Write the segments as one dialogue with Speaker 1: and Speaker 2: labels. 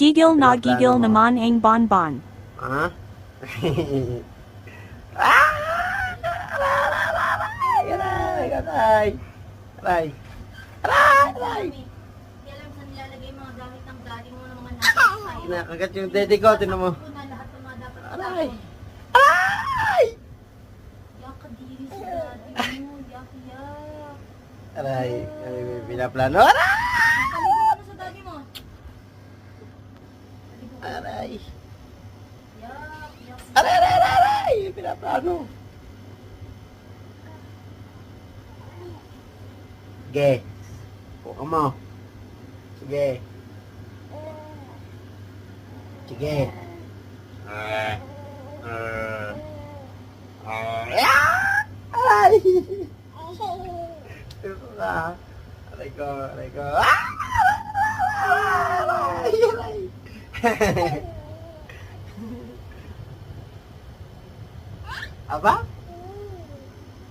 Speaker 1: Gigil na
Speaker 2: Ano
Speaker 1: gigil
Speaker 2: plano mo?
Speaker 1: naman ang bonbon.
Speaker 2: Ha? Aray! Aray! Aray! Aray!
Speaker 3: Kaya lang saan nilalagay mga gamit ng daddy mo ng mga nasa
Speaker 2: Kinakagat yung dede ko, tinan mo.
Speaker 3: na lahat ng mga dapat
Speaker 2: Aray!
Speaker 3: itapon.
Speaker 2: Aray!
Speaker 3: Yak, kadiri sa daddy mo. Yak, yak.
Speaker 2: Aray! May pinaplano. Aray!
Speaker 3: Kaligo mo na sa daddy mo. Kaligo ka.
Speaker 2: Aray!
Speaker 3: Yak, yak.
Speaker 2: Aray! Aray! Aray! Aray! May pinaplano. Sige. Buka mo. Sige. Sige. Aray! Ito ka. Aray ko, aray ko. Aray! Aray! Aba?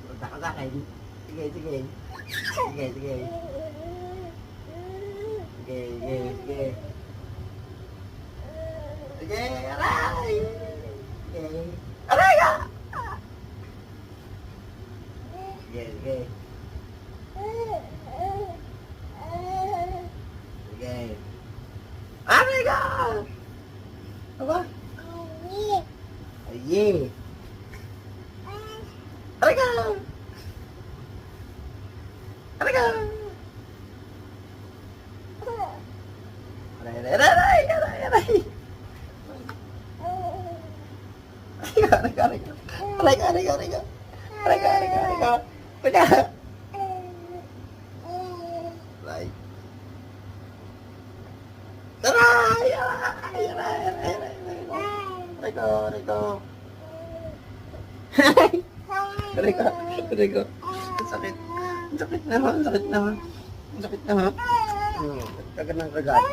Speaker 2: Punta ka sa akin. Sige, sige. Sige, sige. Sige, sige, sige. Sige, aray! Sige. Aray ka! Sige, sige. Sige. Aray ka! Aba? Aye. Aray ka! Aray ka! Aray, aray, aray, aray, aray! Aray ka, aray ka! Aray ka, aray ka, aray ka! Aray ka, aray ka, aray ka! Aray ka! Aray! Aray! Aray! Aray! Aray! Aray! Aray ko, aray ko! Aray ko, aray ko! Ang sakit! Ang sakit naman, ang sakit naman! Ang sakit naman! Kagat ng kagat!